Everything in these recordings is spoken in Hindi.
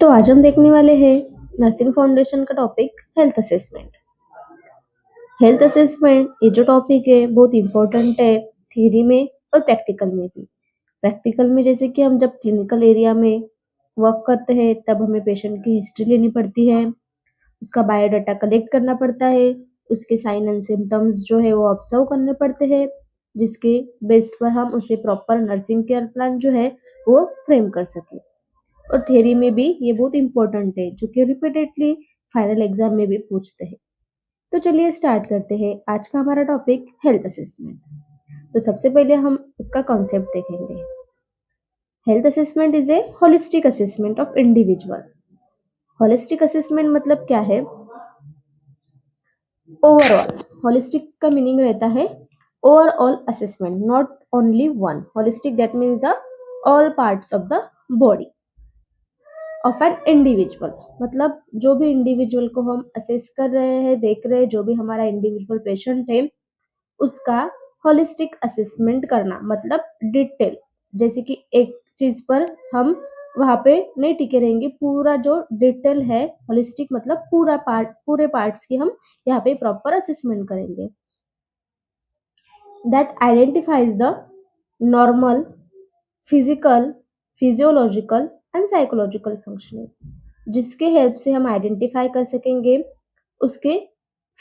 तो आज हम देखने वाले हैं नर्सिंग फाउंडेशन का topic health assessment. Health assessment ये जो टॉपिक है बहुत इम्पोर्टेंट है थ्योरी में और प्रैक्टिकल में भी। प्रैक्टिकल में जैसे कि हम जब क्लिनिकल एरिया में वर्क करते हैं तब हमें पेशेंट की हिस्ट्री लेनी पड़ती है, उसका बायोडाटा कलेक्ट करना पड़ता है, उसके साइन एंड सिम्टम्स जो है वो ऑब्जर्व करने पड़ते हैं, जिसके बेस पर हम उसे प्रॉपर नर्सिंग केयर प्लान जो है वो फ्रेम कर सके। और थ्योरी में भी ये बहुत इंपॉर्टेंट है जो कि रिपीटेडली फाइनल एग्जाम में भी पूछते हैं। तो चलिए स्टार्ट करते हैं आज का हमारा टॉपिक हेल्थ असेसमेंट। तो सबसे पहले हम इसका कॉन्सेप्ट देखेंगे। Health assessment is a holistic assessment of individual. Holistic assessment मतलब क्या है? ओवरऑल। होलिस्टिक का मीनिंग रहता है overall assessment, not only one. Holistic that means the all parts of the body of an individual. मतलब जो भी इंडिविजुअल को हम असेस कर रहे हैं, देख रहे हैं, जो भी हमारा इंडिविजुअल पेशेंट है उसका होलिस्टिक असेसमेंट करना, मतलब डिटेल। जैसे कि एक चीज पर हम वहां पे नहीं टिके रहेंगे, पूरा जो डिटेल है होलिस्टिक मतलब पूरे पार्ट्स की हम यहाँ पे प्रॉपर असेसमेंट करेंगे। That identifies the normal physical, physiological and psychological functioning, जिसके हेल्प से हम आइडेंटिफाई कर सकेंगे उसके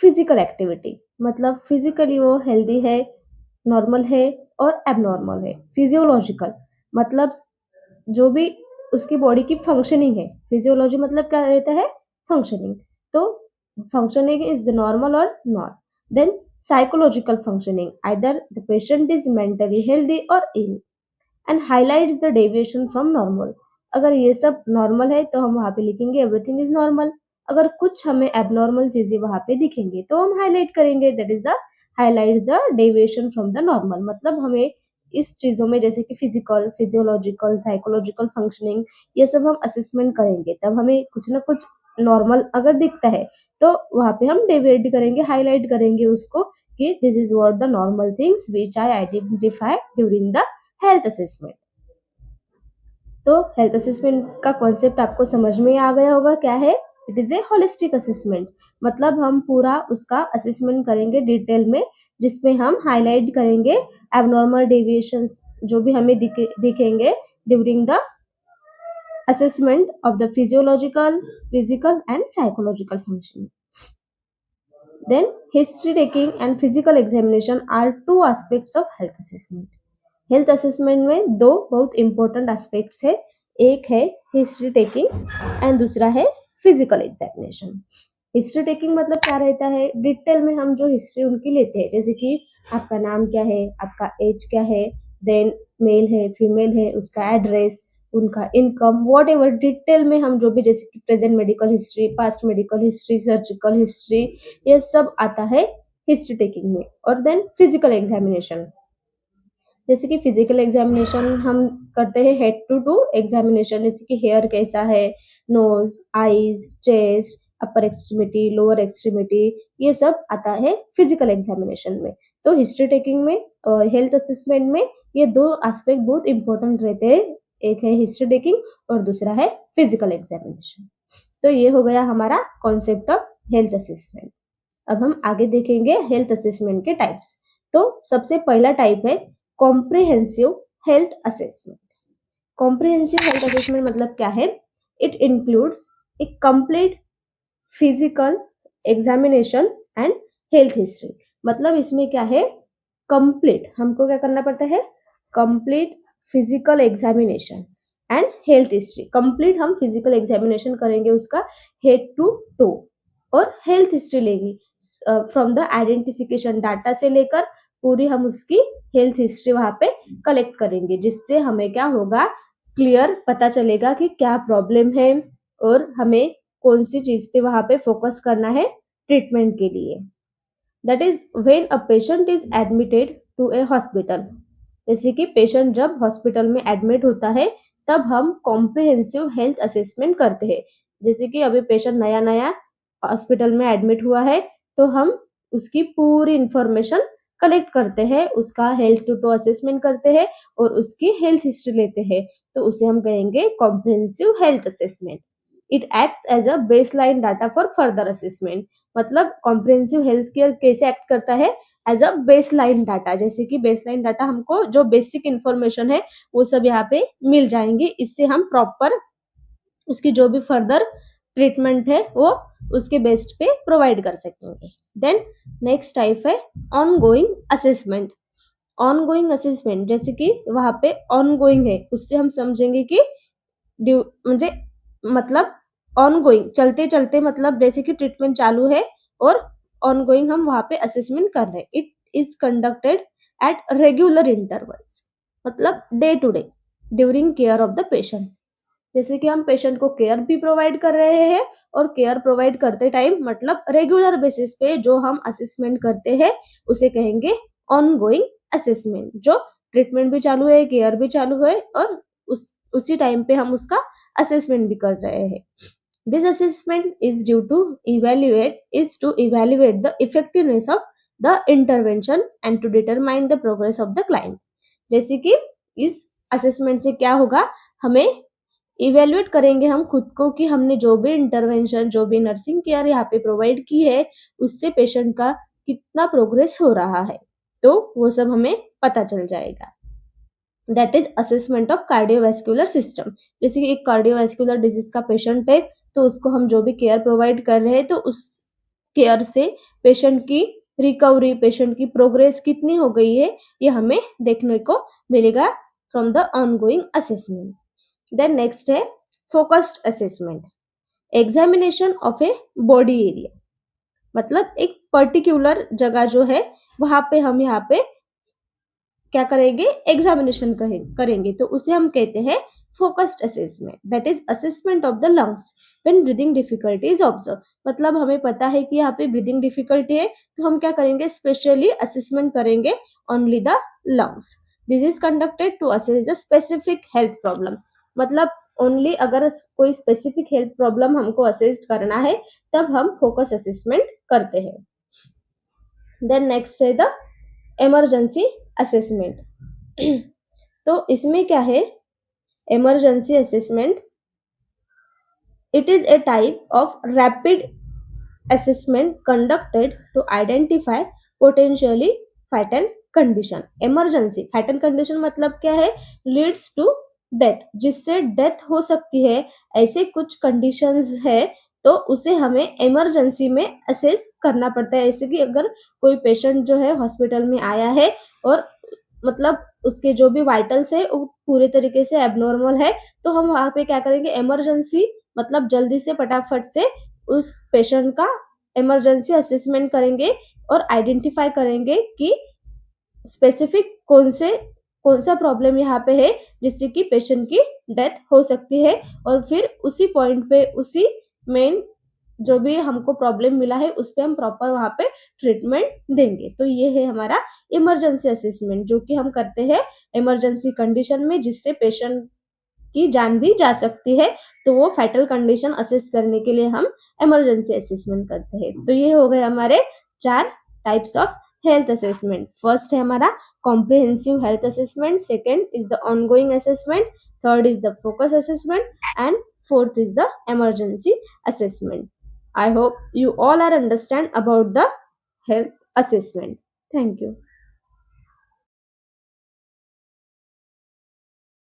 फिजिकल एक्टिविटी, मतलब फिजिकली वो हेल्दी है, नॉर्मल है और एबनॉर्मल है। फिजियोलॉजिकल मतलब जो भी उसकी बॉडी की फंक्शनिंग है। फिजियोलॉजी मतलब क्या रहता है? फंक्शनिंग। तो functioning is the normal or not. Then psychological functioning, either the patient is mentally healthy or ill and highlights the deviation from normal. अगर ये सब नॉर्मल है तो हम वहां पे लिखेंगे एवरीथिंग इज नॉर्मल। अगर कुछ हमें एबनॉर्मल चीजें वहां पे दिखेंगे तो हम हाईलाइट करेंगे, that is the highlight the deviation from the normal. मतलब हमें इस चीजों में जैसे कि फिजिकल, फिजियोलॉजिकल, साइकोलॉजिकल फंक्शनिंग ये सब हम असेसमेंट करेंगे, तब हमें कुछ ना कुछ नॉर्मल अगर दिखता है तो वहां पे हम डेविएट करेंगे, हाईलाइट करेंगे उसको कि this is what the normal things which I identify during the health assessment. तो हेल्थ असेसमेंट का कॉन्सेप्ट आपको समझ में आ गया होगा क्या है? It is A holistic assessment. मतलब हम पूरा उसका असेसमेंट करेंगे डिटेल में, जिसमें हम हाईलाइट करेंगे एबनॉर्मल डेविएशंस जो भी हमें दिखेंगे during the assessment of the physiological, physical and psychological function. Then history taking and physical examination are two aspects of health assessment. Health assessment में दो बहुत इंपॉर्टेंट एस्पेक्ट्स है, एक है हिस्ट्री टेकिंग एंड दूसरा है फिजिकल एग्जामिनेशन। हिस्ट्री टेकिंग मतलब क्या रहता है? डिटेल में हम जो हिस्ट्री उनकी लेते हैं, जैसे कि आपका नाम क्या है, आपका एज क्या है, देन मेल है, फीमेल है, उसका एड्रेस, उनका इनकम, वॉट एवर डिटेल में हम जो भी, जैसे कि present medical history, past medical history, surgical history, ये सब आता है हिस्ट्री टेकिंग में। और देन फिजिकल एग्जामिनेशन, जैसे कि फिजिकल एग्जामिनेशन हम करते हैं हेड टू टू एग्जामिनेशन, जैसे कि हेयर कैसा है, नोज, आईज, चेस्ट, अपर एक्सट्रीमिटी, लोअर एक्सट्रीमिटी, ये सब आता है फिजिकल एग्जामिनेशन में। तो हिस्ट्री टेकिंग में और हेल्थ असेसमेंट में ये दो एस्पेक्ट बहुत इंपॉर्टेंट रहते हैं, एक है हिस्ट्री टेकिंग और दूसरा है फिजिकल एग्जामिनेशन। तो ये हो गया हमारा कॉन्सेप्ट ऑफ हेल्थ असेसमेंट। अब हम आगे देखेंगे हेल्थ असेसमेंट के टाइप्स। तो सबसे पहला टाइप है comprehensive health assessment. Comprehensive health assessment मतलब क्या है? It includes A complete physical examination and health history. मतलब इसमें क्या है? कंप्लीट हमको क्या करना पड़ता है? Complete physical examination and health history. Complete हम फिजिकल एग्जामिनेशन करेंगे उसका हेड टू टो, और हेल्थ हिस्ट्री लेंगे फ्रॉम द आइडेंटिफिकेशन डाटा से लेकर पूरी हम उसकी हेल्थ हिस्ट्री वहां पे कलेक्ट करेंगे, जिससे हमें क्या होगा? क्लियर पता चलेगा कि क्या प्रॉब्लम है और हमें कौन सी चीज पे वहां पे फोकस करना है ट्रीटमेंट के लिए। That is when a patient is admitted to a hospital. जैसे कि पेशेंट जब हॉस्पिटल में एडमिट होता है तब हम कॉम्प्रिहेंसिव हेल्थ असेसमेंट करते हैं। जैसे कि अभी पेशेंट नया नया हॉस्पिटल में एडमिट हुआ है तो हम उसकी पूरी इंफॉर्मेशन कलेक्ट करते हैं, उसका हेल्थ टू टू असेसमेंट करते हैं और उसकी हेल्थ हिस्ट्री लेते हैं, तो उसे हम कहेंगे comprehensive health assessment. It acts as a baseline data for further assessment. मतलब कॉम्प्रिहेंसिव हेल्थ केयर कैसे एक्ट करता है, एज अ बेसलाइन डाटा। जैसे कि बेसलाइन डाटा हमको जो बेसिक इंफॉर्मेशन है वो सब यहाँ पे मिल जाएंगी, इससे हम प्रॉपर उसकी जो भी फर्दर ट्रीटमेंट है वो उसके बेस्ट पे प्रोवाइड कर सकेंगे। देन नेक्स्ट टाइप है ऑनगोइंग असेसमेंट। ऑनगोइंग असेसमेंट जैसे कि वहां पे ऑनगोइंग है, उससे हम समझेंगे कि म्हणजे मतलब ऑनगोइंग चलते चलते, मतलब जैसे कि ट्रीटमेंट चालू है और ऑनगोइंग हम वहां पे असेसमेंट कर रहे हैं। It is conducted at regular intervals, मतलब day to day during care of the patient. जैसे कि हम पेशेंट को केयर भी प्रोवाइड कर रहे हैं और केयर प्रोवाइड करते टाइम मतलब रेगुलर बेसिस पे जो हम असेसमेंट करते हैं उसे कहेंगे ऑनगोइंग असेसमेंट। जो ट्रीटमेंट भी चालू है, केयर भी चालू है और उसी टाइम पे हम उसका असेसमेंट भी कर रहे हैं। This assessment is due to evaluate the effectiveness of the intervention and to determine the progress of the client. जैसे कि इस असेसमेंट से क्या होगा, हमें इवेल्युएट करेंगे हम खुद को कि हमने जो भी इंटरवेंशन, जो भी नर्सिंग केयर यहाँ पे प्रोवाइड की है उससे पेशेंट का कितना प्रोग्रेस हो रहा है, तो वो सब हमें पता चल जाएगा। That is assessment of cardiovascular system. जैसे कि एक कार्डियोवैस्कुलर डिजीज का पेशेंट है तो उसको हम जो भी केयर प्रोवाइड कर रहे हैं तो उस केयर से पेशेंट की रिकवरी, पेशेंट की प्रोग्रेस कितनी हो गई है ये हमें देखने को मिलेगा from the ongoing assessment. Then next है focused assessment. Examination of a body area, मतलब एक पर्टिकुलर जगह जो है वहां पे हम यहाँ पे क्या करेंगे, एग्जामिनेशन करेंगे तो उसे हम कहते हैं focused assessment. That is assessment of the lungs when breathing difficulty is observe. मतलब हमें पता है कि यहाँ पे ब्रीदिंग डिफिकल्टी है तो हम क्या करेंगे, स्पेशली असेसमेंट करेंगे only the lungs. This is conducted to assess the specific health problem. मतलब ओनली अगर कोई स्पेसिफिक हेल्थ प्रॉब्लम हमको असेस करना है तब हम फोकस असेसमेंट करते हैं। देन नेक्स्ट है द इमरजेंसी असेसमेंट। तो इसमें क्या है, emergency assessment it is a type of rapid assessment conducted to identify potentially fatal condition. Emergency fatal condition मतलब क्या है, लीड्स टू डेथ, जिससे डेथ हो सकती है, ऐसे कुछ कंडीशंस है तो उसे हमें इमरजेंसी में असेस करना पड़ता है। ऐसे कि अगर कोई पेशेंट जो है हॉस्पिटल में आया है और मतलब उसके जो भी वाइटल्स है वो पूरे तरीके से एबनॉर्मल है तो हम वहां पे क्या करेंगे, इमरजेंसी मतलब जल्दी से फटाफट से उस पेशेंट का इमरजेंसी असेसमेंट करेंगे और आइडेंटिफाई करेंगे कि स्पेसिफिक कौन सा प्रॉब्लम यहाँ पे है जिससे कि पेशेंट की डेथ हो सकती है, और फिर उसी पॉइंट पे उसी मेन जो भी हमको प्रॉब्लम मिला है उस पर हम प्रॉपर वहां पे ट्रीटमेंट देंगे। तो ये है हमारा इमरजेंसी असेसमेंट जो कि हम करते हैं इमरजेंसी कंडीशन में, जिससे पेशेंट की जान भी जा सकती है, तो वो फैटल कंडीशन असेस करने के लिए हम इमरजेंसी असेसमेंट करते हैं। तो ये हो गए हमारे 4 types of health assessment. First है हमारा comprehensive health assessment, second is the ongoing assessment, third is the focus assessment and fourth is the emergency assessment. I hope you all are understand about the health assessment. Thank you.